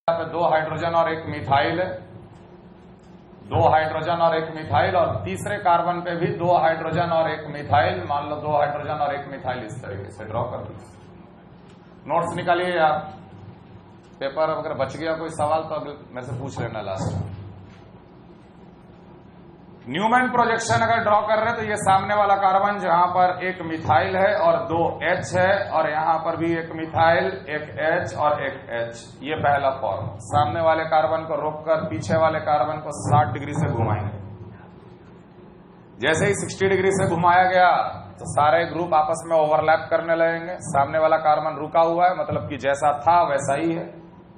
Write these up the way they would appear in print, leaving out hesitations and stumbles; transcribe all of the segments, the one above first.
पे 2 हाइड्रोजन और 1 मिथाइल है, 2 हाइड्रोजन और 1 मिथाइल, और तीसरे कार्बन पे भी 2 हाइड्रोजन और 1 मिथाइल। मान लो 2 हाइड्रोजन और 1 मिथाइल इस तरीके से ड्रॉ कर दीजिए। नोट्स निकालिए आप, पेपर अगर बच गया कोई सवाल तो अगर मेरे से पूछ लेना लास्ट में। न्यूमैन प्रोजेक्शन अगर ड्रॉ कर रहे हैं तो ये सामने वाला कार्बन जहां पर 1 मिथाइल है और 2 H है, और यहां पर भी 1 मिथाइल, 1 H और 1 H, ये पहला फॉर्म। सामने वाले कार्बन को रोककर पीछे वाले कार्बन को 60 डिग्री से घुमाएंगे। जैसे ही 60 डिग्री से घुमाया गया तो सारे ग्रुप आपस में ओवरलैप करने लगेंगे। सामने वाला कार्बन रुका हुआ है, मतलब कि जैसा था वैसा ही है।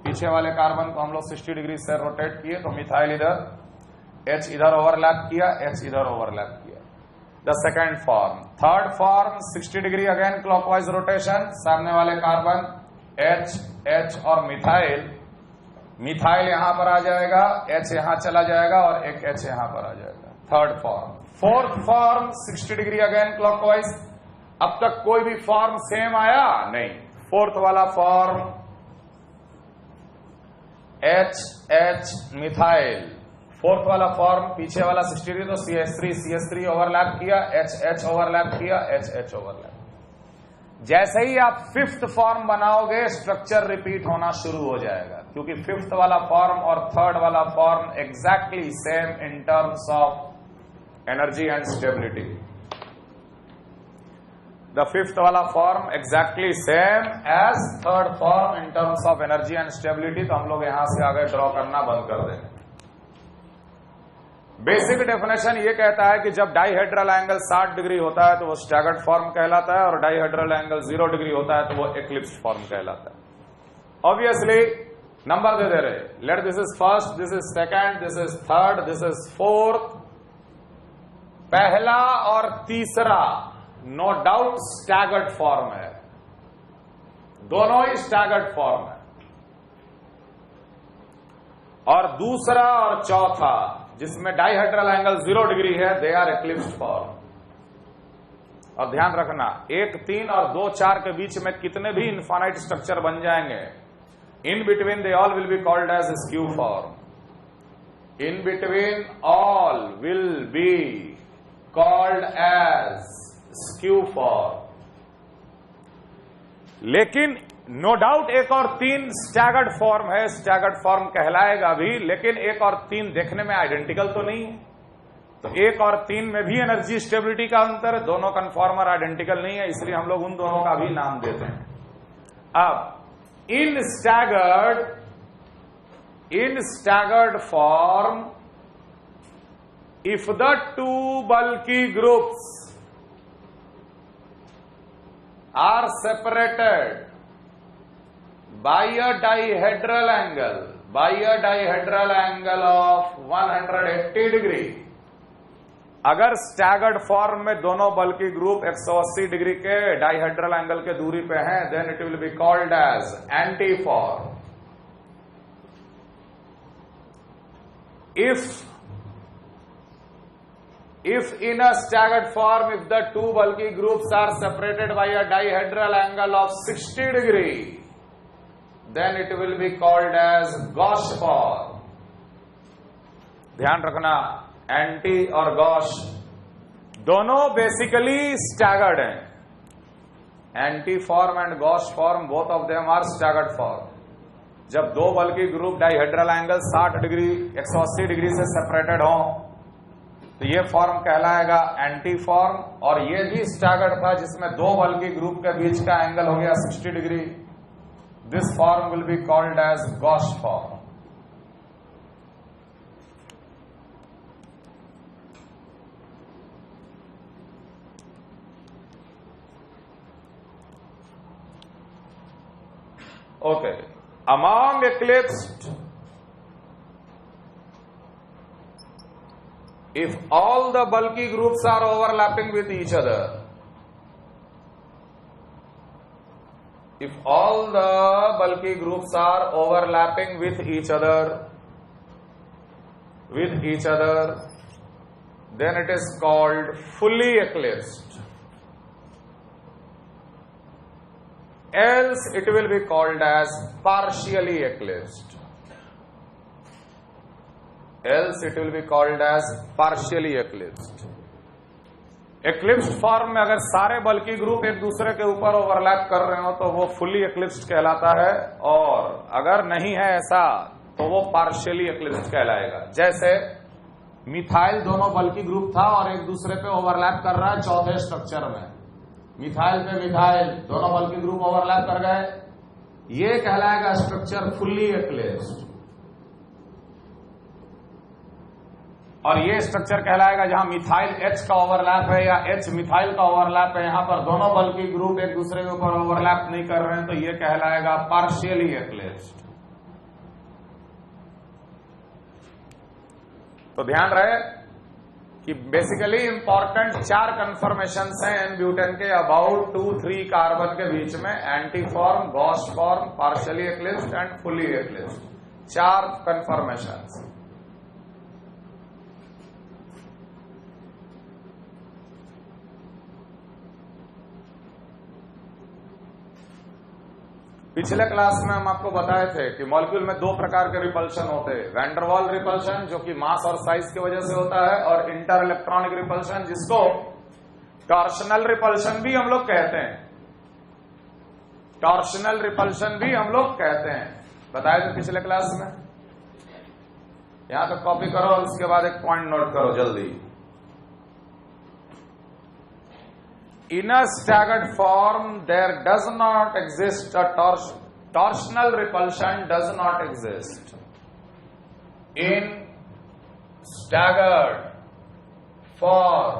पीछे वाले कार्बन को हम लोग 60 डिग्री से रोटेट किए तो मिथाइल इधर, H इधर ओवरलैप किया, H इधर ओवरलैप किया। The second form. Third form 60 degree again clockwise rotation. सामने वाले कार्बन H, H और मिथाइल, मिथाइल यहां पर आ जाएगा, H यहां चला जाएगा और एक H यहां पर आ जाएगा। Third form. Fourth form 60 degree again clockwise. अब तक कोई भी फॉर्म सेम आया नहीं। फोर्थ वाला form H, H methyl, fourth वाला फॉर्म। पीछे वाला 60 डिग्री तो CH3 ओवरलैप किया, H ओवरलैप किया, H ओवरलैप। जैसे ही आप फिफ्थ फॉर्म बनाओगे स्ट्रक्चर रिपीट होना शुरू हो जाएगा, क्योंकि फिफ्थ वाला फॉर्म और थर्ड वाला form exactly same in terms of energy and stability. The fifth वाला form exactly same as third form in terms of energy and stability. तो हम लोग यहां से आगे ड्रॉ करना बंद कर देंगे। बेसिक डेफिनेशन ये कहता है कि जब डाइहेड्रल एंगल 60 डिग्री होता है तो वो स्टैगर्ड फॉर्म कहलाता है, और डाइहेड्रल एंगल 0 डिग्री होता है तो वो एक्लिप्स्ड फॉर्म कहलाता है। ऑब्वियसली नंबर दे दे रहे, let this is first, this is second, this is third, this is fourth. पहला और तीसरा नो डाउट स्टैगर्ड फॉर्म है, दोनों ही स्टैगर्ड फॉर्म है। और दूसरा और चौथा जिसमें डाइहेड्रल एंगल 0 डिग्री है, दे आर एक्लिप्स्ड फॉर्म। और ध्यान रखना, 1, 3 और 2, 4 के बीच में कितने भी इनफाइनाइट स्ट्रक्चर बन जाएंगे, in between they all will be called as skew form. In between all will be called as skew form. लेकिन नो डाउट 1 और 3 स्टैगर्ड फॉर्म है, स्टैगर्ड फॉर्म कहलाएगा भी, लेकिन 1 और 3 देखने में आइडेंटिकल तो नहीं है। तो 1 और 3 में भी एनर्जी स्टेबिलिटी का अंतर है, दोनों कन्फॉर्मर आइडेंटिकल नहीं है, इसलिए हम लोग उन दोनों का भी नाम देते हैं। अब in staggered form if the 2 bulky groups are separated by a dihedral angle of 180 degree. अगर स्टैगर्ड फॉर्म में दोनों बल्कि ग्रुप 180 डिग्री के डाइहेड्रल एंगल के दूरी पे हैं, then it will be called as anti form. If in a staggered form, if the 2 bulky groups are separated by a dihedral angle of 60 degree, then it will be called as Gauss form. ध्यान रखना, anti और gauche दोनों basically staggered हैं। Anti form and gauche form, both of them are staggered form. जब 2 bulky group dihedral angle 60 degree 180 degree से separated हो तो ये फॉर्म कहलाएगा एंटी फॉर्म। और ये भी स्टैगर्ड था जिसमें 2 बल्कि ग्रुप के बीच का एंगल हो गया 60 degree. This form will be called as gauche form. Okay, among eclipsed, if all the bulky groups are overlapping with each other, if all the bulky groups are overlapping with each other, then it is called fully eclipsed. Else it will be called as partially eclipsed. else it will be called as partially eclipsed. Eclipsed form में अगर सारे बल्कि group एक दूसरे के ऊपर overlap कर रहे हो तो वो फुल्ली एक्लिप्स्ड कहलाता है, और अगर नहीं है ऐसा तो वो पार्शियली एक्लिप्स्ड कहलाएगा। जैसे मिथाइल दोनों बल्कि ग्रुप था और एक दूसरे पे ओवरलैप कर रहा है चौथे स्ट्रक्चर में, मिथाइल पे मिथाइल दोनों बल्कि ग्रुप ओवरलैप कर गए, ये कहलाएगा स्ट्रक्चर फुल्ली एक्लिप्स्ड। और ये स्ट्रक्चर कहलाएगा जहां मिथाइल H का ओवरलैप है या H मिथाइल का ओवरलैप है, यहां पर दोनों बल्कि ग्रुप एक दूसरे के ऊपर ओवरलैप नहीं कर रहे हैं, तो ये कहलाएगा पार्शियली एक्लिप्स्ड। तो ध्यान रहे कि बेसिकली इंपॉर्टेंट 4 कन्फर्मेशंस हैं इन ब्यूटेन के अबाउट 2-3 कार्बन के बीच में, anti form, gauche form, partially eclipsed and fully eclipsed, 4 conformations. पिछले क्लास में हम आपको बताए थे कि मॉलिक्यूल में 2 प्रकार के रिपल्शन होते हैं, वैन डर वाल रिपल्शन जो कि मास और साइज की वजह से होता है, और इंटर इलेक्ट्रॉनिक रिपल्शन जिसको टॉर्शनल रिपल्शन भी हम लोग कहते हैं, टॉर्शनल रिपल्शन भी हम लोग कहते हैं, बताए थे पिछले क्लास में। यहां तक कॉपी करो और उसके बाद एक पॉइंट नोट करो जल्दी। In a staggered form, there does not exist a torsional repulsion does not exist. In staggered form,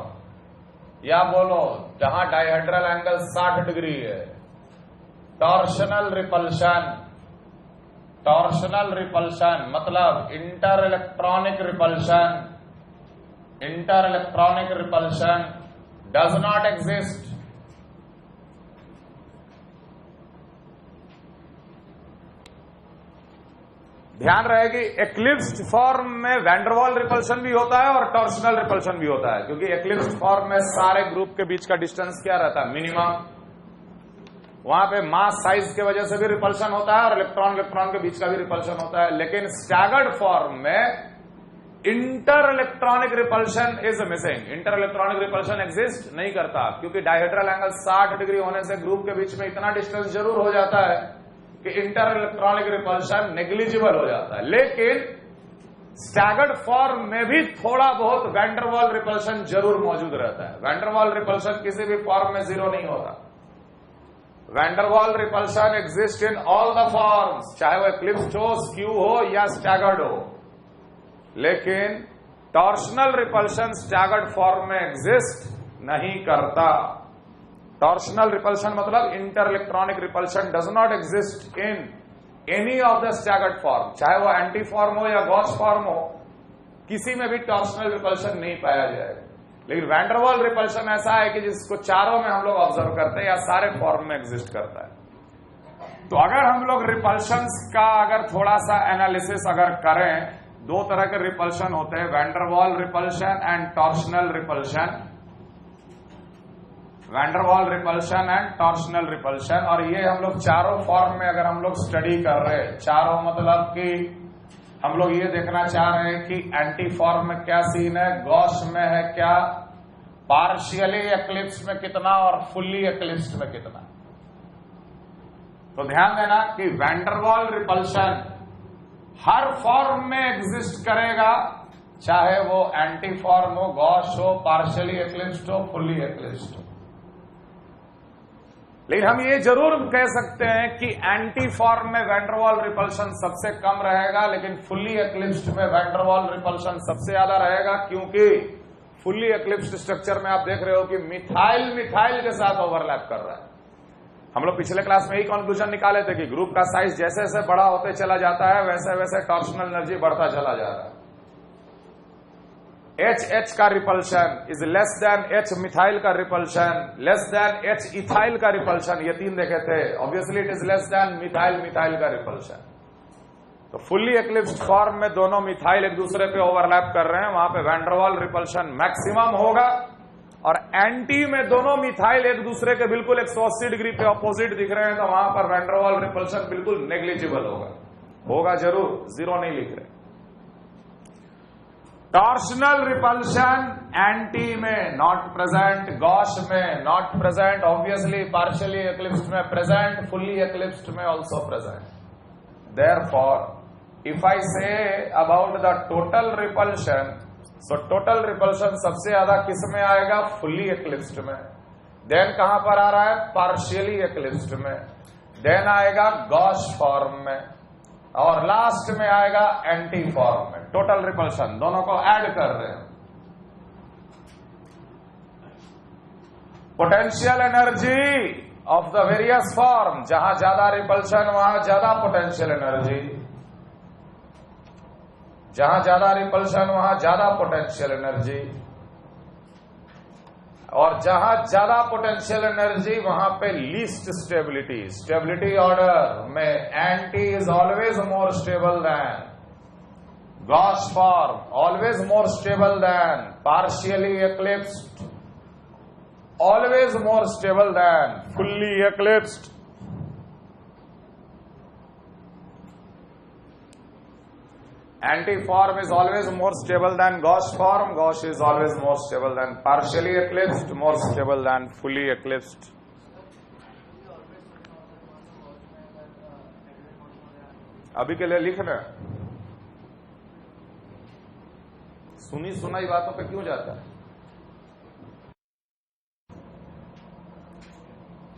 या बोलो जहां डायहेड्रल एंगल 60 डिग्री है, टॉर्शनल रिपल्शन मतलब inter electronic repulsion does not exist. ध्यान रहे कि एक्लिप्स्ड फॉर्म में वैन डर वाल रिपल्शन भी होता है और टॉर्शनल रिपल्शन भी होता है, क्योंकि एक्लिप्स्ड फॉर्म में सारे ग्रुप के बीच का डिस्टेंस क्या रहता है, मिनिमम। वहां पे मास साइज की वजह से भी रिपल्शन होता है और इलेक्ट्रॉन के बीच का भी रिपल्शन होता है, लेकिन स्टैगर्ड फॉर्म में inter electronic repulsion is missing. Inter electronic repulsion exist नहीं करता, क्योंकि डायहेड्रल एंगल 60 डिग्री होने से ग्रुप के बीच में इतना डिस्टेंस जरूर हो जाता है कि इंटर इलेक्ट्रॉनिक रिपल्शन नेग्लिजिबल हो जाता है। लेकिन स्टैगर्ड फॉर्म में भी थोड़ा बहुत वैन डर वाल रिपल्शन जरूर मौजूद रहता है। वैन डर वाल रिपल्शन किसी भी फॉर्म में 0 नहीं होता। Van der Waals repulsion exist in all the forms, चाहे वो एक्लिप्स्ड हो, स्क्यू हो या स्टैगर्ड हो, लेकिन टॉर्शनल रिपल्शन स्टैगर्ड फॉर्म में एग्जिस्ट नहीं करता। टॉर्शनल रिपल्शन मतलब inter electronic repulsion does not exist in any of the staggered form, चाहे वो एंटी फॉर्म हो या गॉस फॉर्म हो, किसी में भी टॉर्शनल रिपल्शन नहीं पाया जाएगा। लेकिन वैन डर वाल रिपल्शन ऐसा है कि जिसको चारों में हम लोग ऑब्जर्व करते हैं या सारे फॉर्म में एग्जिस्ट करता है। तो अगर हम लोग रिपल्शंस का अगर थोड़ा सा एनालिसिस अगर करें, 2 तरह के रिपल्शन होते हैं, van der Waals repulsion and torsional repulsion, van der Waals repulsion and torsional repulsion. और ये हम लोग चारों फॉर्म में अगर हम लोग स्टडी कर रहे हैं, चारों मतलब कि हम लोग ये देखना चाह रहे हैं कि एंटी फॉर्म में क्या सीन है, गॉस में है क्या, पार्शियली एक्लिप्स्ड में कितना और फुल्ली एक्लिप्स्ड में कितना। तो ध्यान देना कि वैन डर वाल रिपल्शन हर फॉर्म में एग्जिस्ट करेगा, चाहे वो एंटी फॉर्म हो, गॉस हो, पार्शियली एक्लिप्स्ड हो, फुल्ली एक्लिप्स्ड हो। लेकिन हम ये जरूर कह सकते हैं कि एंटी फॉर्म में वैन डर वाल रिपल्शन सबसे कम रहेगा, लेकिन फुल्ली एक्लिप्स्ड में वैन डर वाल रिपल्शन सबसे ज्यादा रहेगा, क्योंकि फुल्ली एक्लिप्स्ड स्ट्रक्चर में आप देख रहे हो कि मिथाइल के साथ ओवरलैप कर रहा है। हम लोग पिछले क्लास में यही कंक्लूजन निकाले थे कि ग्रुप का साइज जैसे जैसे बड़ा होते चला जाता है, वैसे वैसे टॉर्शनल एनर्जी बढ़ता चला जा रहा है। H का repulsion is less than H methyl का repulsion, less than H ethyl का रिपल्शन, ये 3 देखे थे। Obviously it is less than methyl का रिपल्शन। तो फुल्ली एक्लिप्स्ड फॉर्म में दोनों मिथाइल एक दूसरे पे ओवरलैप कर रहे हैं, वहां पे van der Waals repulsion maximum होगा, और एंटी में दोनों मिथाइल एक दूसरे के बिल्कुल 180 डिग्री पे ऑपोजिट दिख रहे हैं, तो वहां पर वैन डर वाल रिपल्शन बिल्कुल नेग्लिजिबल होगा जरूर, 0 नहीं लिख रहे। टॉर्शनल रिपल्शन एंटी में नॉट प्रेजेंट, गॉश में नॉट प्रेजेंट, ऑब्वियसली पार्शियली एक्लिप्स्ड में प्रेजेंट, फुल्ली एक्लिप्स्ड में also present. Therefore if I say about the total repulsion, so total repulsion सबसे ज्यादा किस में आएगा? फुल्ली एक्लिप्स्ड में। देन कहां पर आ रहा है? पार्शियली एक्लिप्स्ड में। देन आएगा गॉश फॉर्म में, और लास्ट में आएगा एंटी फॉर्म में। टोटल रिपल्शन दोनों को ऐड कर रहे हैं। Potential energy of the various form, जहां ज्यादा रिपल्शन वहां ज्यादा पोटेंशियल एनर्जी, जहां ज्यादा रिपल्शन वहां ज्यादा पोटेंशियल एनर्जी, और जहां ज्यादा पोटेंशियल एनर्जी वहां पे लीस्ट स्टेबिलिटी। स्टेबिलिटी ऑर्डर में anti is always more stable than gauche form, always more stable than partially eclipsed, always more stable than fully eclipsed. Anti form is always more stable than gauche form. Gauche is always more stable than partially eclipsed, more stable than fully eclipsed. अभी के लिए लिखना, सुनी सुनाई बातों पे क्यों जाता है?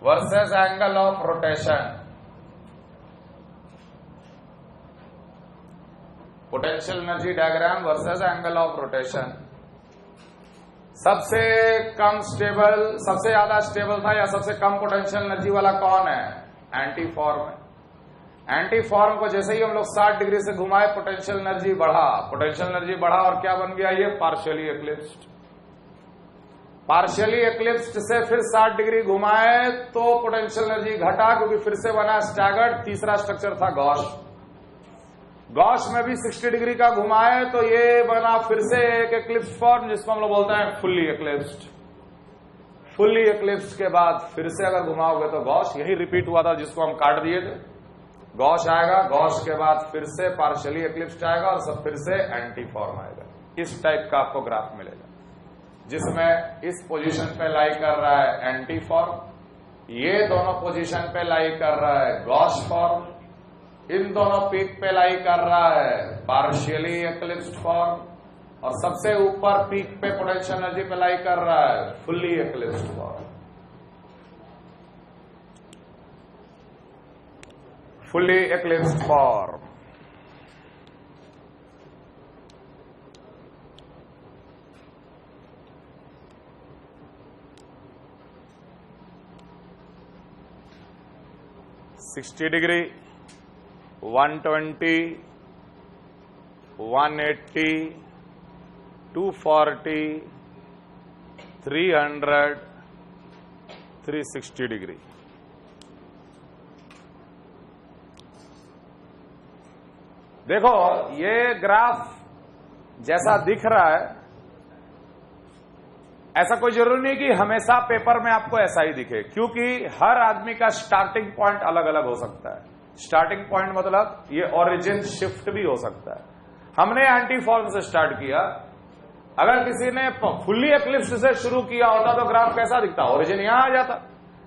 Versus angle of rotation, potential energy diagram versus angle of rotation. सबसे कम स्टेबल, सबसे ज्यादा स्टेबल था या सबसे कम पोटेंशियल एनर्जी वाला कौन है? एंटी फॉर्म है। एंटी फॉर्म को जैसे ही हम लोग 60 डिग्री से घुमाए पोटेंशियल एनर्जी बढ़ा, पोटेंशियल एनर्जी बढ़ा और क्या बन गया? ये पार्शियली एक्लिप्स्ड। पार्शियली एक्लिप्स्ड से फिर 60 डिग्री घुमाए तो पोटेंशियल एनर्जी घटा, क्योंकि फिर से बना स्टैगर्ड। तीसरा स्ट्रक्चर था गॉश। गॉश में भी 60 डिग्री का घुमाए तो ये बना फिर से एक एक्लिप्स्ड फॉर्म, जिसको हम लोग बोलते हैं फुल्ली एक्लिप्स्ड। फुल्ली एक्लिप्स्ड के बाद फिर से अगर घुमाओगे तो गॉश, यही रिपीट हुआ था जिसको हम काट दिए थे। गॉश आएगा, गॉश के बाद फिर से पार्शियली एक्लिप्स्ड आएगा और सब फिर से एंटी फॉर्म आएगा। इस टाइप का आपको ग्राफ मिलेगा, जिसमें इस पोजीशन पे लाई कर रहा है एंटी फॉर्म, ये दोनों पोजीशन पे लाई कर रहा है गॉश फॉर्म, इन दोनों पीक पे लाई कर रहा है पार्शियली एक्लिप्स्ड फॉर्म, और सबसे ऊपर पीक पे पोटेंशियल एनर्जी पे लाई कर रहा है fully eclipsed form. Fully eclipsed form $60 degree, 120, 180, 240, 300, 360 degree. देखो ये ग्राफ जैसा दिख रहा है, ऐसा कोई जरूरी नहीं कि हमेशा पेपर में आपको ऐसा ही दिखे, क्योंकि हर आदमी का स्टार्टिंग पॉइंट अलग अलग हो सकता है। स्टार्टिंग पॉइंट मतलब ये ओरिजिन शिफ्ट भी हो सकता है। हमने एंटी फॉर्म से स्टार्ट किया, अगर किसी ने फुल्ली एक्लिप्स्ड से शुरू किया होता तो ग्राफ कैसा दिखता? ओरिजिन यहां आ जाता,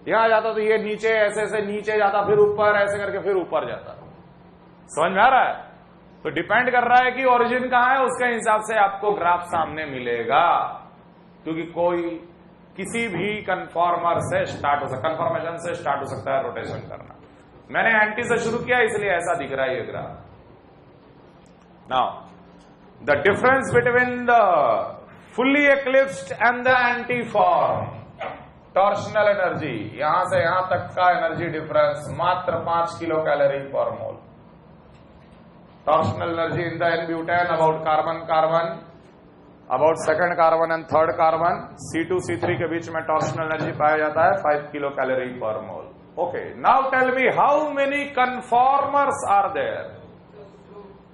यहां आ जाता तो ये नीचे ऐसे से नीचे जाता, फिर ऊपर ऐसे करके फिर ऊपर जाता। समझ में आ रहा है? तो डिपेंड कर रहा है कि ओरिजिन कहां है, उसके हिसाब से आपको ग्राफ सामने मिलेगा, क्योंकि कोई किसी भी कन्फॉर्मर से स्टार्ट हो सकता है, कन्फॉर्मेशन से स्टार्ट हो सकता है रोटेशन करना। मैंने एंटी से शुरू किया इसलिए ऐसा दिख रहा है ये graph. Now the difference between the fully eclipsed and the anti form, torsional energy, यहां से यहां तक का एनर्जी डिफरेंस मात्र 5 kilocalorie per mole. Torsional energy in the n-butane about carbon about second carbon and third carbon, C2 C3 के बीच में torsional energy पाया जाता है 5 kilocalorie per mole. Okay, now tell me how many conformers are there?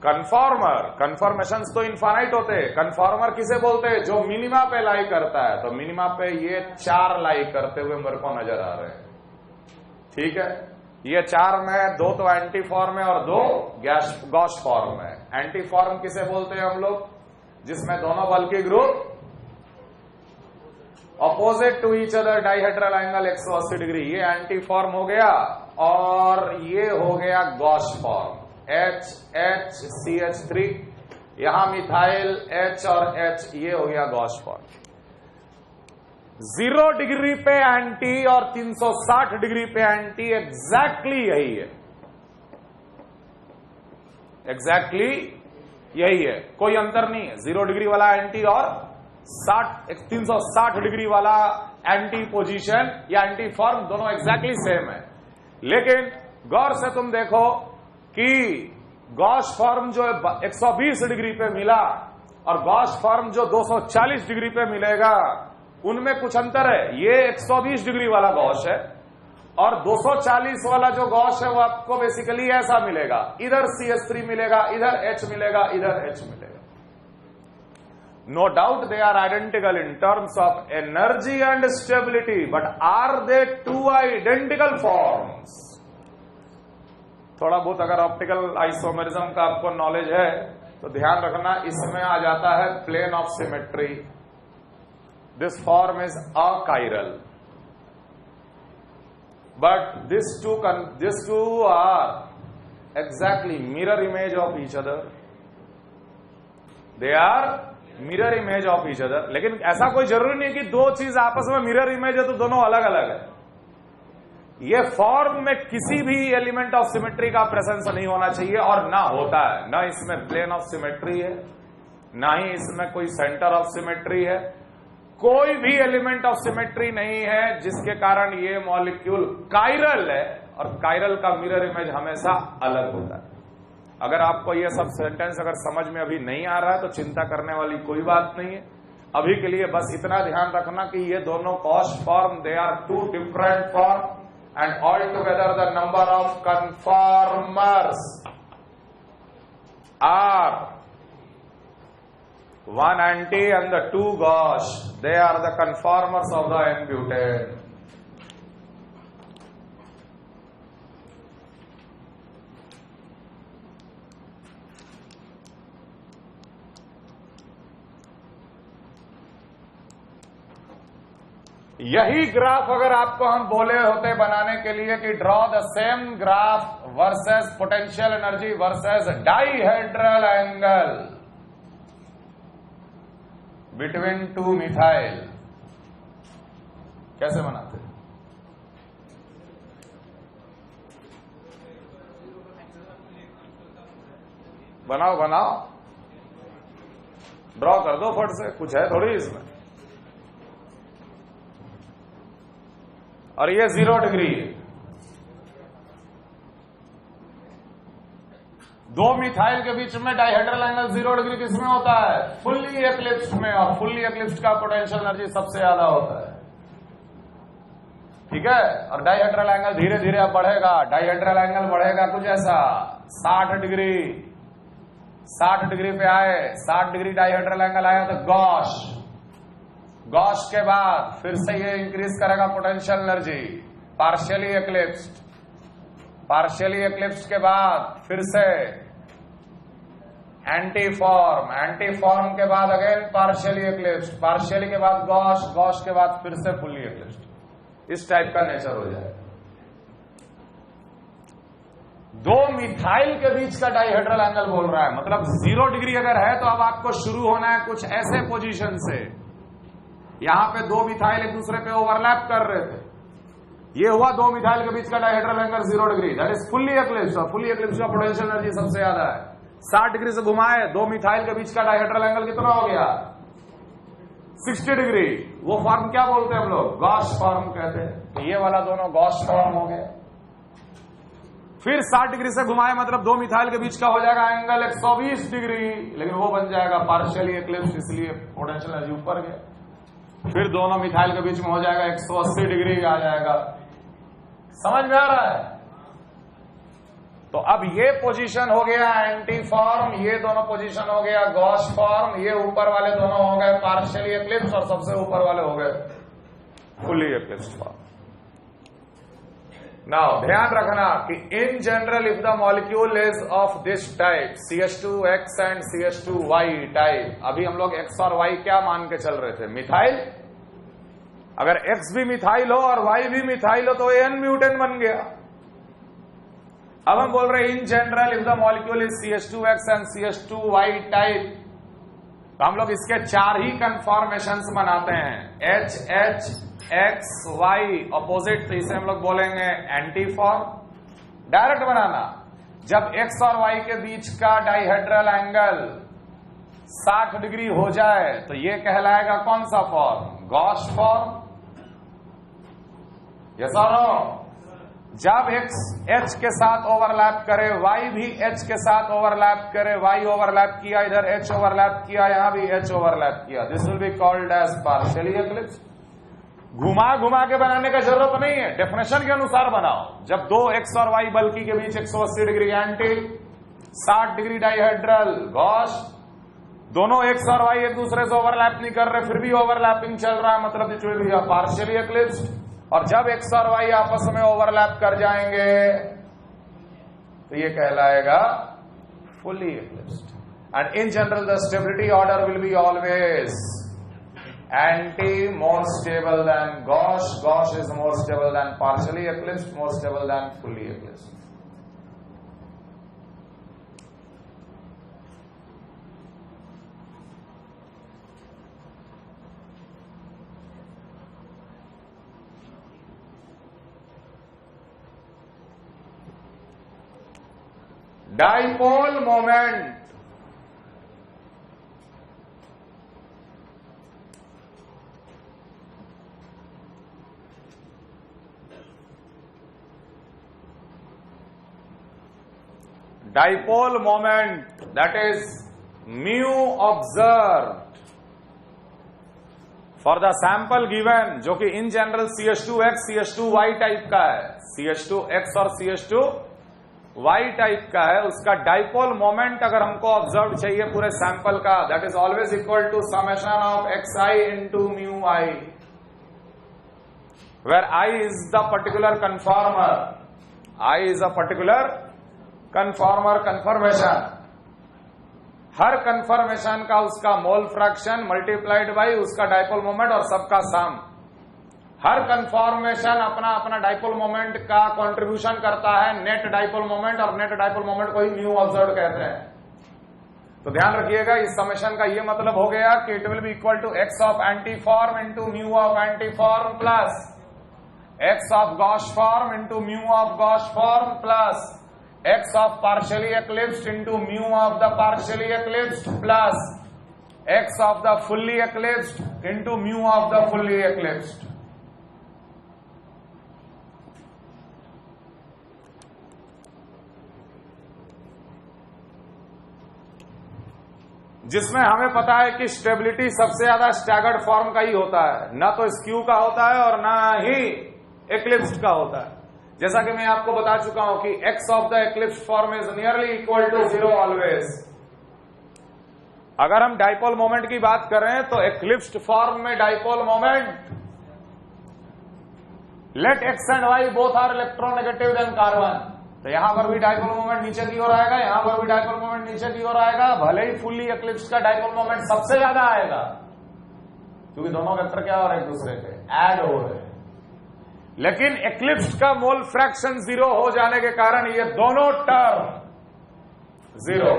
Conformer, conformations तो infinite होते हैं। Conformer किसे बोलते हैं? जो मिनिमा पे लाई करता है। तो मिनिमा पे ये 4 लाई करते हुए मेरे को नजर आ रहे हैं, ठीक है। ये 4 में 2 तो एंटी फॉर्म है और 2 गॉश फॉर्म है। एंटी फॉर्म किसे बोलते हैं हम लोग? जिसमें दोनों bulky group opposite to each other dihedral angle 180 degree, ये एंटी फॉर्म हो गया और ये हो गया गॉस फॉर्म HHCH3, यहां मिथाइल H और H, ये हो गया गॉस फॉर्म। 0 डिग्री पे एंटी और 360 डिग्री पे एंटी एग्जैक्टली यही है, एग्जैक्टली यही है, कोई अंतर नहीं है। 0 डिग्री वाला एंटी और 360 डिग्री वाला एंटी पोजीशन या एंटी फॉर्म दोनों एग्जैक्टली सेम है। लेकिन गौर से तुम देखो कि गॉस फॉर्म जो 120 डिग्री पे मिला और गॉस फॉर्म जो 240 डिग्री पे मिलेगा, उनमें कुछ अंतर है। ये 120 डिग्री वाला गॉस है और 240 वाला जो गॉस है वो आपको बेसिकली ऐसा मिलेगा, इधर CH3 मिलेगा, इधर H मिलेगा, इधर H मिलेगा। No doubt they are identical in terms of energy and stability, but are they two identical forms? थोड़ा बहुत अगर ऑप्टिकल आइसोमेरिज्म का आपको नॉलेज है तो ध्यान रखना, इसमें आ जाता है plane of symmetry. This form is achiral, but this two are exactly mirror image of each other, they are mirror image of each other. लेकिन ऐसा कोई जरूरी नहीं कि दो चीज आपस में मिरर इमेज है तो दोनों अलग अलग है। ये फॉर्म में किसी भी एलिमेंट ऑफ सिमेट्री का प्रेजेंस नहीं होना चाहिए और ना होता है, ना इसमें प्लेन ऑफ सिमेट्री है, ना ही इसमें कोई सेंटर ऑफ सिमेट्री है, कोई भी एलिमेंट ऑफ सिमेट्री नहीं है जिसके कारण ये मॉलिक्यूल काइरल है, और काइरल का मिरर इमेज हमेशा अलग होता है। अगर आपको ये सब सेंटेंस अगर समझ में अभी नहीं आ रहा है तो चिंता करने वाली कोई बात नहीं है। अभी के लिए बस इतना ध्यान रखना कि ये दोनों gauche form, they are two different form and all together the number of conformers are 1 anti and the 2 gauche, they are the conformers of the n-butane। यही ग्राफ अगर आपको हम बोले होते बनाने के लिए कि draw the same graph versus potential energy versus dihedral angle between 2 methyl, कैसे बनाते? बनाओ बनाओ, ड्रॉ कर दो फट से, कुछ है थोड़ी इसमें। और ये 0 डिग्री है। 2 मिथाइल के बीच में डाइहेड्रल एंगल 0 डिग्री किसमें होता है? फुल्ली एक्लिप्स्ड में, और फुल्ली एक्लिप्स्ड का पोटेंशियल एनर्जी सबसे ज्यादा होता है, ठीक है। और डाइहेड्रल एंगल धीरे धीरे अब बढ़ेगा, डाइहेड्रल एंगल बढ़ेगा कुछ ऐसा 60 डिग्री, 60 डिग्री पे आए, 60 डिग्री डाइहेड्रल एंगल आया तो गॉस, गॉस के बाद फिर से ये इंक्रीज करेगा पोटेंशियल एनर्जी, पार्शियली एक्लिप्स्ड, पार्शियली एक्लिप्स्ड के बाद फिर से एंटी फॉर्म, एंटी फॉर्म के बाद अगेन पार्शियली एक्लिप्स्ड, पार्शियली के बाद गॉस, गॉस के बाद फिर से फुल्ली एक्लिप्स्ड। इस टाइप का नेचर हो जाएगा। 2 मिथाइल के बीच का डाइहेड्रल एंगल बोल रहा है, मतलब 0 डिग्री अगर है तो अब आपको शुरू होना है कुछ ऐसे पोजीशन से, यहां पे 2 मिथाइल एक दूसरे पे ओवरलैप कर रहे थे, ये हुआ 2 मिथाइल के बीच का dihedral angle 0 degree, that is fully eclipsed, और फुल्ली एक्लिप्स्ड का पोटेंशियल एनर्जी सबसे ज्यादा है। 60 डिग्री से घुमाए, 2 मिथाइल के बीच का डाइहेड्रल एंगल कितना हो गया? 60 डिग्री। वो फॉर्म क्या बोलते हैं हम लोग? गॉस फॉर्म कहते हैं। तो ये वाला दोनों गॉस फॉर्म हो गया। फिर 60 डिग्री से घुमाए, मतलब 2 मिथाइल के बीच का हो जाएगा एंगल 120 डिग्री, लेकिन वो बन जाएगा पार्शियली एक्लिप्स्ड, इसलिए पोटेंशियल एनर्जी ऊपर गया। फिर दोनों मिथाइल के बीच में हो जाएगा 180 डिग्री आ जाएगा। समझ में आ रहा है? तो अब ये पोजीशन हो गया एंटी फॉर्म, ये दोनों पोजीशन हो गया गॉस फॉर्म, ये ऊपर वाले दोनों हो गए पार्शियली एक्लिप्स्ड, और सबसे ऊपर वाले हो गए फुल्ली एक्लिप्स्ड फॉर्म। नाउ ध्यान रखना कि in general if the molecule is of this type CH2X and CH2Y type, अभी हम लोग X और Y क्या मान के चल रहे थे? मिथाइल। अगर X भी मिथाइल हो और Y भी मिथाइल हो तो N म्यूटेन बन गया। अब हम बोल रहे हैं in general if the molecule is CH2X and CH2Y type, तो हम लोग इसके 4 ही कन्फॉर्मेशंस बनाते हैं, HH X Y अपोजिट, तो इसे हम लोग बोलेंगे एंटी फॉर्म। डायरेक्ट बनाना, जब X और Y के बीच का डाइहेड्रल एंगल 60 डिग्री हो जाए तो ये कहलाएगा कौन सा फॉर्म? Gauche form. यस और नो? जब X H के साथ ओवरलैप करे, Y भी H के साथ ओवरलैप करे, Y ओवरलैप किया, इधर H ओवरलैप किया, यहां भी H ओवरलैप किया, this will be called as partially eclipsed. घुमा घुमा के बनाने का जरूरत नहीं है, डेफिनेशन के अनुसार बनाओ। जब दो X और Y बल्कि के बीच 180 degree anti, 60 degree dihedral Gauss, दोनों X और Y एक दूसरे से ओवरलैप नहीं कर रहे, फिर भी ओवरलैपिंग चल रहा है, मतलब इट विल बी पार्शियली एक्लिप्स्ड। और जब X और Y आपस में ओवरलैप कर जाएंगे तो ये कहलाएगा fully eclipsed. And in general the stability order will be always anti more stable than gauche, gauche is more stable than partially eclipsed, more stable than fully eclipsed. Dipole moment, dipole moment, that is mu observed for the sample given, जो कि in general CH2X CH2Y type का है, CH2X और CH2Y type का है, उसका dipole moment अगर हमको ऑब्जर्व चाहिए पूरे सैंपल का, that is always equal to summation of xi into mu i, where I is the particular conformer, I is a particular conformer conformation. हर कन्फर्मेशन का उसका मोल फ्रैक्शन मल्टीप्लाइड बाई उसका dipole moment और सबका सम। हर conformation अपना अपना dipole moment का contribution करता है, नेट डाइपोल मोमेंट, और नेट डाइपोल मोमेंट को ही म्यू ऑब्जर्व कहते हैं। तो ध्यान रखिएगा, इस समेशन का ये मतलब हो गया कि it will be equal to x of anti form into mu of anti form plus x of gauche form into mu of gauche form plus x of partially eclipsed into mu of the partially eclipsed plus x of the fully eclipsed into mu of the fully eclipsed। जिसमें हमें पता है कि stability सबसे ज्यादा staggered form का ही होता है, ना तो स्क्यू का होता है और ना ही एक्लिप्स्ड का होता है। जैसा कि मैं आपको बता चुका हूं कि x of the eclipsed form is nearly equal to 0 always. अगर हम डाइपोल मोमेंट की बात करें तो एक्लिप्स्ड फॉर्म में dipole moment, let x and y both are electronegative than carbon, तो यहां पर भी डाइपोल मोमेंट नीचे की ओर आएगा, यहां पर भी डाइपोल मोमेंट नीचे की ओर आएगा, भले ही फुल्ली एक्लिप्स्ड का डाइपोल मोमेंट सबसे ज्यादा आएगा क्योंकि दोनों वेक्टर क्या और एक दूसरे पे ऐड हो रहे हैं। लेकिन एक्लिप्स्ड का मोल फ्रैक्शन 0 हो जाने के कारण ये दोनों term 0।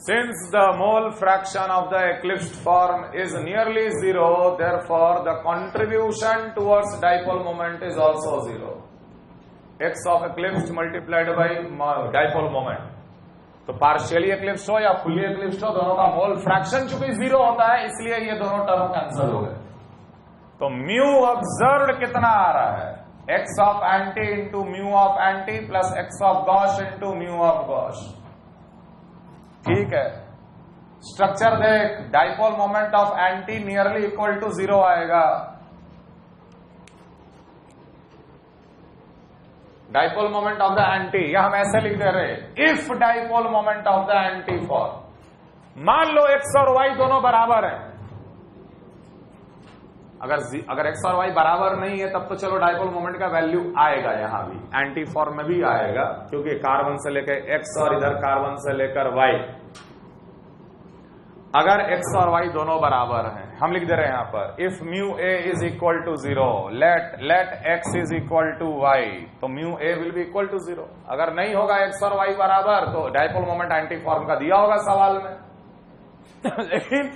Since the mole fraction of the eclipsed form is nearly 0, therefore the contribution towards dipole moment is also 0। X of eclipsed multiplied by dipole moment, तो पार्शियली एक्लिप्स्ड हो या फुली एक्लिप्स्ड हो, दोनों का मोल फ्रैक्शन चूंकि 0 होता है, इसलिए ये दोनों टर्म कैंसिल हो गए। तो म्यू ऑब्जर्व्ड कितना आ रहा है? X of anti into mu of anti plus x of gauche into mu of gauche. ठीक है, स्ट्रक्चर देख, dipole moment of anti nearly equal to 0 आएगा, dipole moment of the anti, या हम ऐसे लिख दे रहे, if dipole moment of the anti form, मान लो एक्स और वाई दोनों बराबर हैं, अगर एक्स और वाई बराबर नहीं है तब तो चलो डाइपोल मोमेंट का वैल्यू आएगा, यहां भी एंटी फॉर्म में भी आएगा, क्योंकि कार्बन से लेकर एक्स और इधर कार्बन से लेकर वाई, अगर एक्स और वाई दोनों बराबर हैं, हम लिख दे रहे हैं यहां पर if mu A is equal to 0 let x is equal to y, तो mu A will be equal to 0। अगर नहीं होगा एक्स और वाई बराबर तो डाइपोल मोमेंट एंटी फॉर्म का दिया होगा सवाल में। लेकिन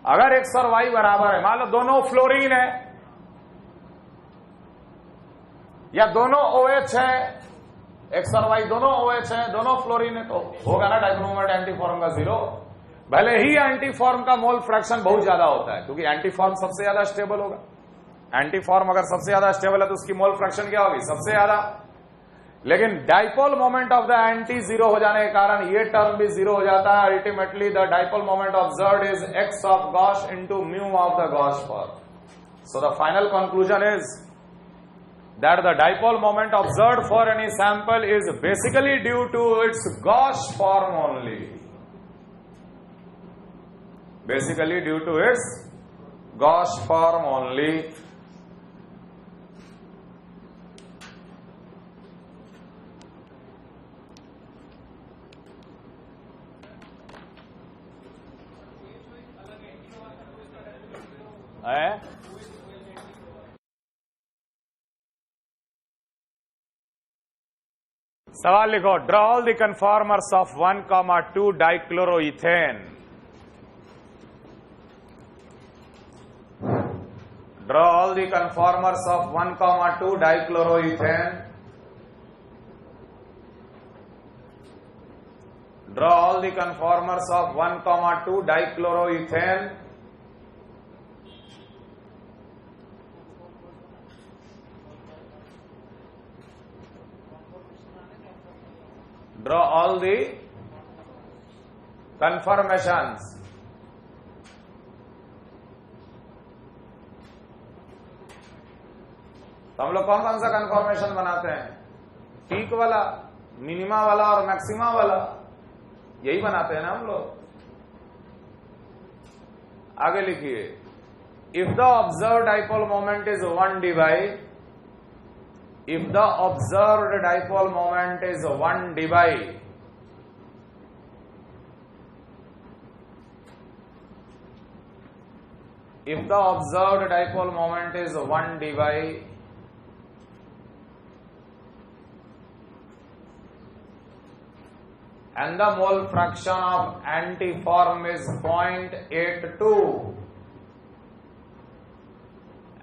अगर एक्स और वाई बराबर है, मान लो दोनों फ्लोरीन है या दोनों OH है, एक्स और वाई दोनों OH है, दोनों फ्लोरीन है, तो होगा ना डाइपोल मोमेंट एंटी फॉर्म का 0। भले ही एंटी फॉर्म का मोल फ्रैक्शन बहुत ज्यादा होता है, क्योंकि एंटी फॉर्म सबसे ज्यादा स्टेबल होगा। एंटी फॉर्म अगर सबसे ज्यादा स्टेबल है तो उसकी मोल फ्रैक्शन क्या होगी, सबसे ज्यादा। लेकिन dipole moment of the anti 0 हो जाने के कारण ये टर्म भी 0 हो जाता है। Ultimately the dipole moment observed is x of Gauss into mu of the Gauss form. So the final conclusion is that the dipole moment observed for any sample is basically due to its Gauss form only. Basically due to its Gauss form only. सवाल लिखो, draw all the conformers of 1,2 dichloroethane. Draw all the conformers of 1,2 dichloroethane. Draw all the conformers of 1,2 dichloroethane. Draw all the conformations तो हम लोग कौन कौन सा conformation बनाते हैं, पीक वाला, मिनिमा वाला और मैक्सिमा वाला, यही बनाते हैं ना हम लोग। आगे लिखिए, if the observe dipole moment is 1 dB, if the observed dipole moment is 1 dB, if the observed dipole moment is 1 dB, and the mole fraction of antiform is 0.82,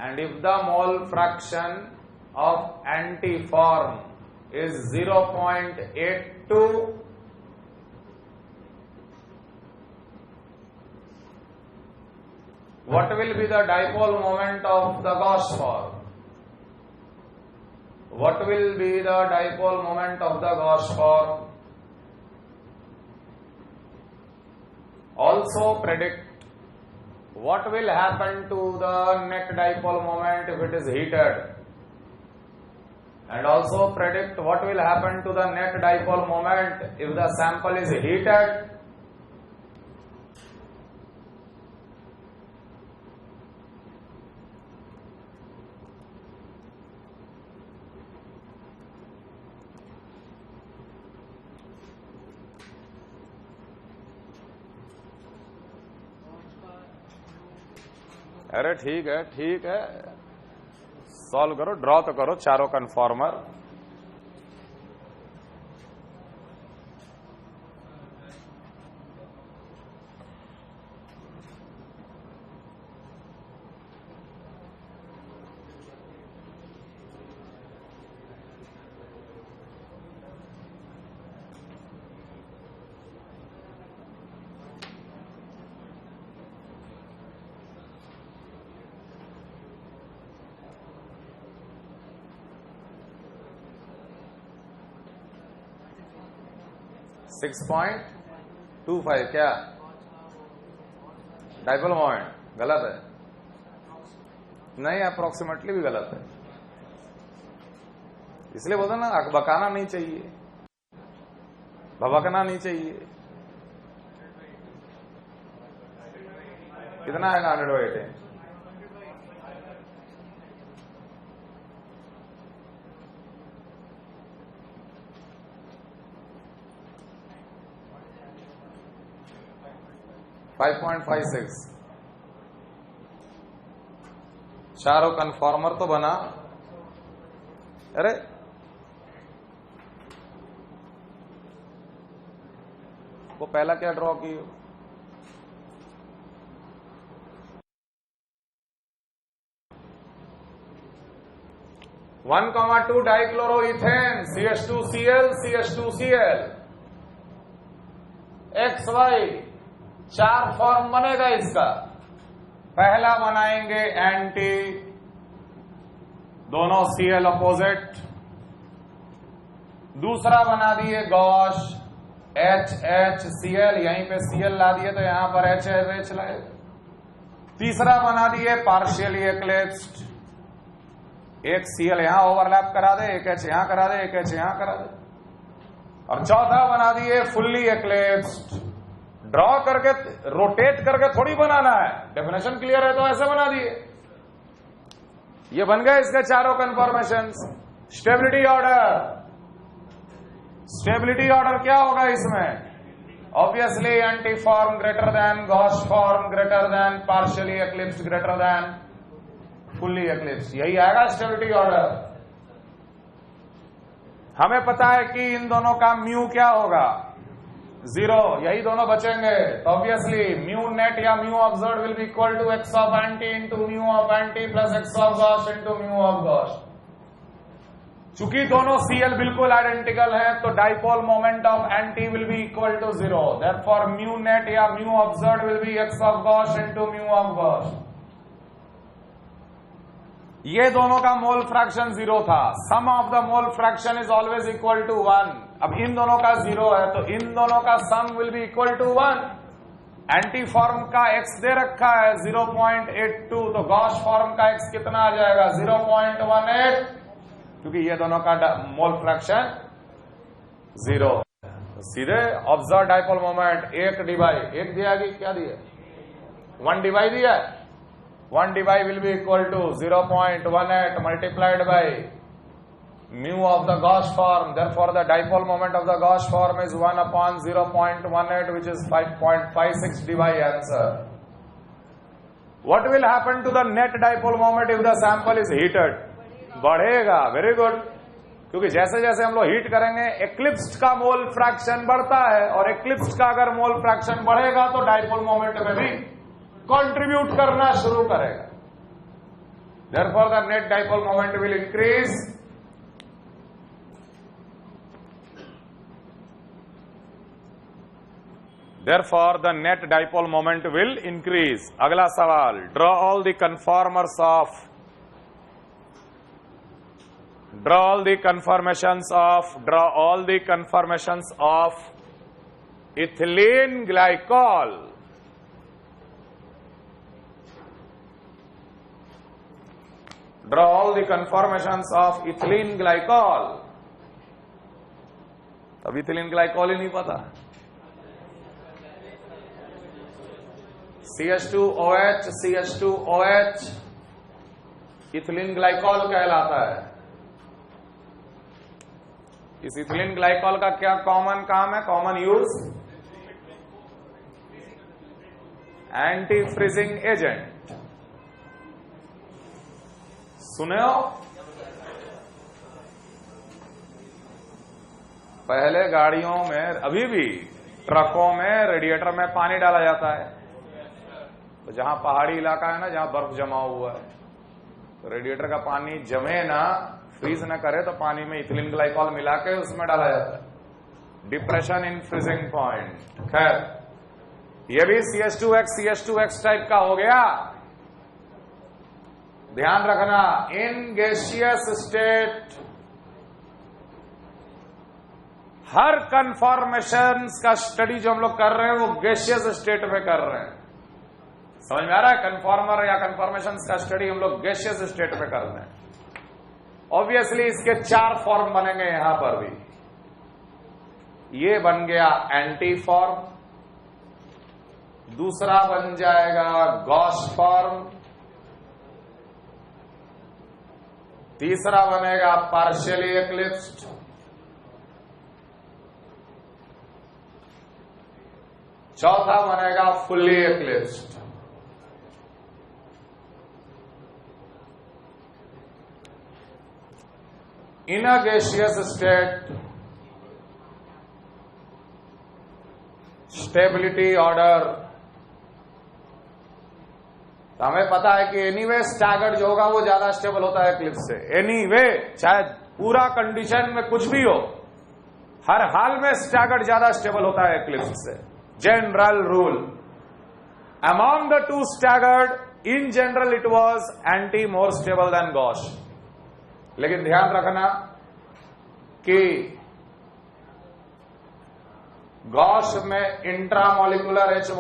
and if the mole fraction of antiform is 0.82, what will be the dipole moment of the Gauss form? What will be the dipole moment of the Gauss form? Also predict what will happen to the net dipole moment if it is heated, and also predict what will happen to the net dipole moment if the sample is heated. अरे ठीक है, solve करो, draw तो करो चारों conformer. Six 6.25 क्या dipole moment गलत है? नहीं, अप्रोक्सीमेटली भी गलत है। इसलिए बोलते ना, बकाना नहीं चाहिए, भभकना नहीं चाहिए। कितना है 100/8? 5.56। चारों कन्फॉर्मर तो बना। अरे वो पहला क्या ड्रॉ की? 1,2 dichloroethane CH2Cl CH2Cl XY 4 form बनेगा इसका। पहला बनाएंगे एंटी, दोनों Cl अपोजिट। दूसरा बना दिए गॉश HHCl, यहीं पे Cl ला दिए तो यहां पर HH लगेगा। तीसरा बना दिए पार्शियली एक्लिप्स्ड, एक Cl यहां ओवरलैप करा दे, एक H यहां करा दे, एक H यहां करा दे। और चौथा बना दिए फुल्ली एक्लिप्स्ड। ड्रॉ करके रोटेट करके थोड़ी बनाना है, डेफिनेशन क्लियर है तो ऐसे बना दिए। ये बन गए इसके चारों conformations. Stability order, stability order क्या होगा इसमें? Obviously anti form greater than, gauche form greater than, partially eclipsed greater than, fully eclipse, यही आएगा स्टेबिलिटी ऑर्डर। हमें पता है कि इन दोनों का म्यू क्या होगा? 0, यही दोनों बचेंगे। तो ऑब्वियसली म्यू नेट या mu observed will be equal to x of anti into mu of anti plus x of gauche into mu of gauche. चूंकि दोनों Cl बिल्कुल आइडेंटिकल हैं तो dipole moment of anti will be equal to 0। Therefore mu net या mu observed will be x of gauche into mu of gauche. ये दोनों का mole fraction 0 था। Sum of the mole fraction is always equal to 1। अब इन दोनों का 0 है तो इन दोनों का sum will be equal to 1। Anti form का x दे रखा है 0.82, तो गॉश फॉर्म का x कितना आ जाएगा? 0.18, क्योंकि ये दोनों का मोल फ्रैक्शन 0। सीधे ऑब्जर्व डाइपोल मोमेंट 1 डिवाइड 1 दिया कि क्या दिया? 1 डिवाइड दिया। 1 divide will be equal to 0.18 multiplied by mu of the gauche form. Therefore the dipole moment of the gauche form is 1 upon 0.18, which is 5.56 divide answer. What will happen to the net dipole moment if the sample is heated? बढ़ेगा। Very good, क्योंकि जैसे जैसे हम लोग heat करेंगे एक्लिप्स्ड का mole fraction बढ़ता है, और एक्लिप्स्ड का अगर मोल फ्रैक्शन बढ़ेगा तो डाइपोल मोमेंट में भी कंट्रीब्यूट करना शुरू करेगा। Therefore the net dipole moment will increase। Therefore the net dipole moment will increase। अगला सवाल, draw all the conformers of, draw all the conformations of ethylene glycol। Draw all the conformations of ethylene glycol। अब ethylene glycol ही नहीं पता। CH2OH CH2OH ethylene glycol कहलाता है। इस ethylene glycol का क्या कॉमन काम है, common use? Anti freezing agent. सुने हो? पहले गाड़ियों में, अभी भी ट्रकों में, रेडिएटर में पानी डाला जाता है। तो जहां पहाड़ी इलाका है ना, जहां बर्फ जमा हुआ है, तो रेडिएटर का पानी जमे ना, फ्रीज ना करे, तो पानी में इथिलीन ग्लाइकॉल मिला के उसमें डाला जाता है। Depression in freezing point. खैर, ये भी CH2X टाइप का हो गया। ध्यान रखना, इन गैसियस स्टेट हर कन्फॉर्मेशंस का स्टडी जो हम लोग कर रहे हैं वो गैसियस स्टेट में कर रहे हैं। समझ में आ रहा है? कन्फॉर्मर या कन्फॉर्मेशंस का स्टडी हम लोग गैसियस स्टेट में कर रहे हैं। ऑब्वियसली इसके 4 फॉर्म बनेंगे यहां पर भी। ये बन गया एंटी फॉर्म, दूसरा बन जाएगा गॉश फॉर्म, तीसरा बनेगा पार्शियली एक्लिप्स्ड, चौथा बनेगा fully eclipsed. In a gaseous state stability order, तो हमें पता है कि एनीवे स्टैगर्ड जो होगा वो ज्यादा स्टेबल होता है एक्लिप्स से। एनीवे चाहे पूरा कंडीशन में कुछ भी हो, हर हाल में स्टैगर्ड ज्यादा स्टेबल होता है एक्लिप्स से। General rule among the two staggered in general it was anti more stable than gosh. लेकिन ध्यान रखना कि गॉश में इंट्रामोलिकुलर एच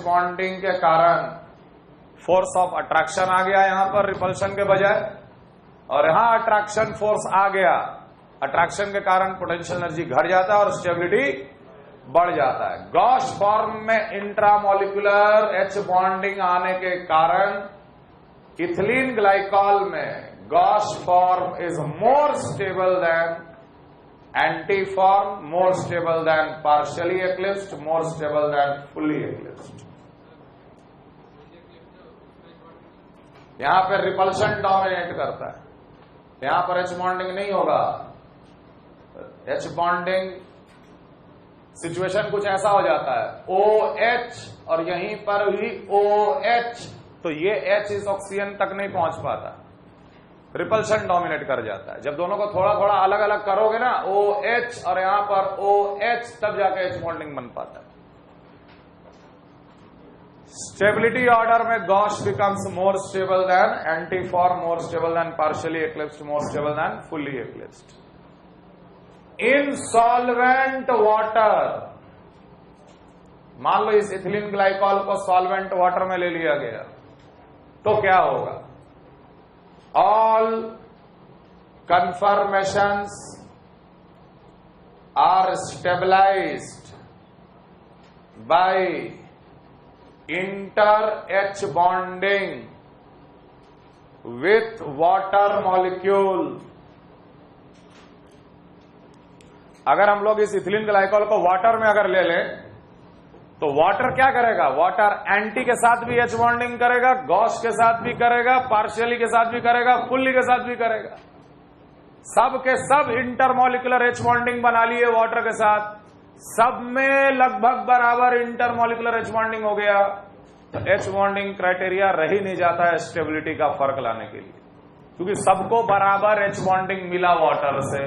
बॉन्डिंग के कारण फोर्स ऑफ अट्रैक्शन आ गया यहां पर रिपल्शन के बजाय, और यहां अट्रैक्शन फोर्स आ गया। अट्रैक्शन के कारण पोटेंशियल एनर्जी घट जाता है और स्टेबिलिटी बढ़ जाता है। गॉश फॉर्म में इंट्रामोलिकुलर एच बॉन्डिंग आने के कारण इथिलीन ग्लाइकॉल में gauche form is more stable than anti form, more stable than partially eclipsed, more stable than fully eclipsed. यहां पर रिपल्शन डोमिनेट करता है, यहां पर एच बॉन्डिंग नहीं होगा। एच बॉन्डिंग सिचुएशन कुछ ऐसा हो जाता है OH और यहीं पर भी OH, तो ये H इस ऑक्सीजन तक नहीं पहुंच पाता, रिपल्शन डोमिनेट कर जाता है। जब दोनों को थोड़ा थोड़ा अलग अलग करोगे ना, OH और यहां पर OH, तब जाके एच बॉन्डिंग बन पाता है। स्टेबिलिटी ऑर्डर में gauche becomes more stable than anti form, more stable than partially eclipsed, more stable than fully eclipsed. In solvent water, मान लो इस इथिलीन ग्लाइकॉल को सॉल्वेंट वाटर में ले लिया गया, तो क्या होगा? All conformations are stabilized by inter-H bonding with water molecule। अगर हम लोग इस इथिलीन ग्लाइकॉल को वाटर में अगर ले लें तो वाटर क्या करेगा? वाटर एंटी के साथ भी एच बॉन्डिंग करेगा, गॉश के साथ भी करेगा, पार्शियली के साथ भी करेगा, फुल्ली के साथ भी करेगा। सब के सब इंटरमोलिकुलर एच बॉन्डिंग बना लिए वाटर के साथ, सब में लगभग बराबर इंटरमोलिकुलर एच बॉन्डिंग हो गया। तो एच बॉन्डिंग क्राइटेरिया रह ही नहीं जाता है स्टेबिलिटी का फर्क लाने के लिए, क्योंकि सबको बराबर एच बॉन्डिंग मिला वाटर से,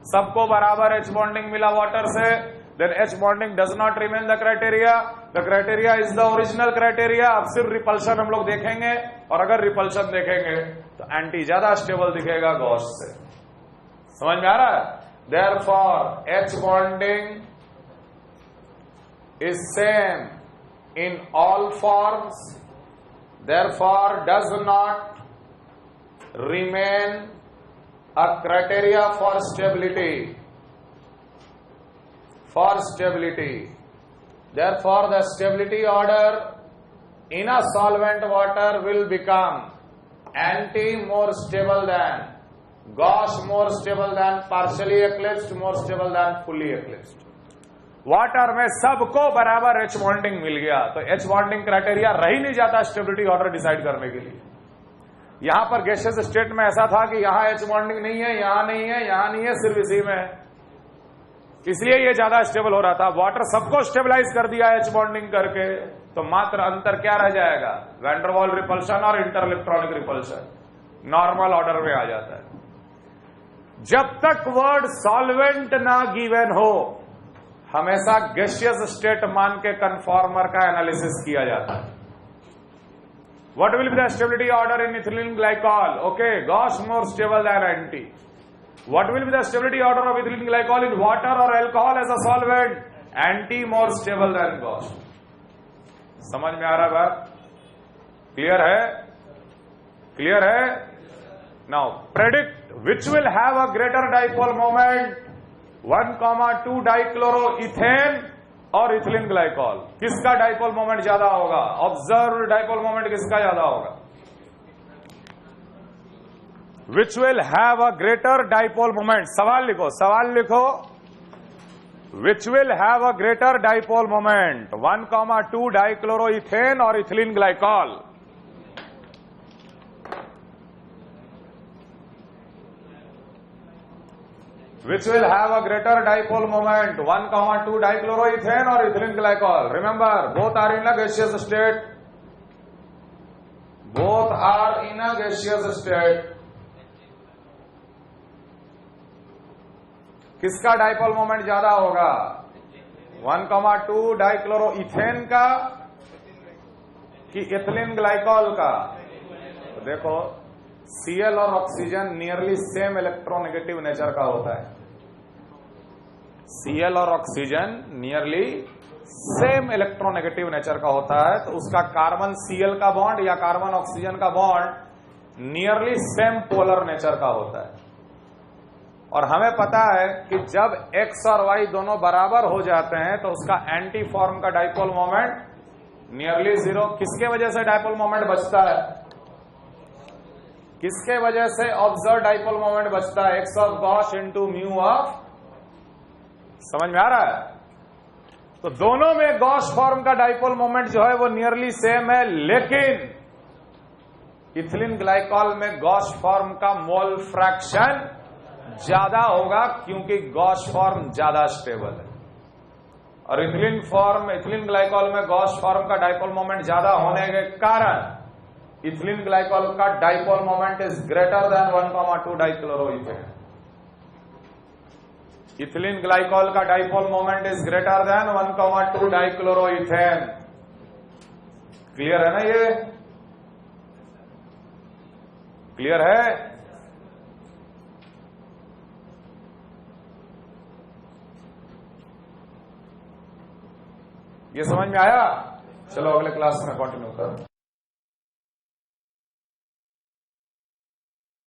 सबको बराबर एच बॉन्डिंग मिला वाटर से। then H bonding does not remain the criteria, the criteria is the original criteria। अब सिर्फ रिपल्शन हम लोग देखेंगे, और अगर रिपल्शन देखेंगे तो एंटी ज्यादा स्टेबल दिखेगा गॉश से। समझ में आ रहा है? therefore H bonding is same in all forms, therefore does not remain a criteria for stability, therefore the stability order in a solvent water will become anti more stable than, gauche more stable than, partially eclipsed more stable than, fully eclipsed। Water में सबको बराबर H bonding मिल गया, तो H bonding criteria रह ही नहीं जाता stability order decide करने के लिए। यहां पर गैसियस स्टेट में ऐसा था कि यहां एच बॉन्डिंग नहीं है, यहां नहीं है, यहां नहीं है, सिर्फ इसी में है, इसलिए ये ज्यादा स्टेबल हो रहा था। वाटर सबको स्टेबलाइज कर दिया एच बॉन्डिंग करके, तो मात्र अंतर क्या रह जाएगा? वैन डर वाल रिपल्शन और inter electronic repulsion normal order में आ जाता है। जब तक वर्ड सॉल्वेंट ना गिवन हो, हमेशा गैसियस स्टेट मान के कन्फॉर्मर का एनालिसिस किया जाता है। What will be the stability order in ethylene glycol? Okay, gosh more stable than anti. What will be the stability order of ethylene glycol in water or alcohol as a solvent? Anti more stable than gauche। समझ में आ रहा है बात? Clear है? Clear है? Now predict which will have a greater dipole moment, 1,2 dichloroethane और ethylene glycol, किसका dipole moment ज्यादा होगा? ऑब्जर्व डाइपोल मोमेंट किसका ज्यादा होगा? Which will have a greater dipole moment. सवाल लिखो, सवाल लिखो। Which will have a greater dipole moment, 1,2 dichloroethane और ethylene glycol. Which will have a greater dipole moment, 1,2 dichloroethane or ethylene glycol. Remember, both are in a gaseous state. Both are in a gaseous state. किसका dipole moment ज्यादा होगा? 1,2 dichloroethane का कि ethylene glycol का? तो देखो, Cl और oxygen nearly same electronegative nature का होता है। Cl और oxygen nearly same electronegative nature का होता है, तो उसका कार्बन Cl का बॉन्ड या कार्बन ऑक्सीजन का bond nearly same polar nature का होता है। और हमें पता है कि जब X और Y दोनों बराबर हो जाते हैं तो उसका एंटी फॉर्म का डाइपोल मोमेंट नियरली जीरो। किसके वजह से डाइपोल मोमेंट बचता है? किसके वजह से ऑब्जर्व डाइपोल मोमेंट बचता है? X of gauche into mu of. समझ में आ रहा है? तो दोनों में गॉश फॉर्म का डाइपोल मोमेंट जो है वो नियरली सेम है, लेकिन इथिलीन ग्लाइकॉल में गॉश फॉर्म का मोल फ्रैक्शन ज्यादा होगा, क्योंकि गॉश फॉर्म ज्यादा स्टेबल है। और इथिलीन ग्लाइकॉल में गॉश फॉर्म का डाइपोल मोमेंट ज्यादा होने के कारण इथिलीन ग्लाइकॉल का dipole moment is greater than 1,2 dichloroethane. Ethylene glycol का dipole moment is greater than 1,2 dichloroethane. Clear है ना? ये क्लियर है? ये समझ में आया? चलो अगले क्लास में कंटिन्यू करो।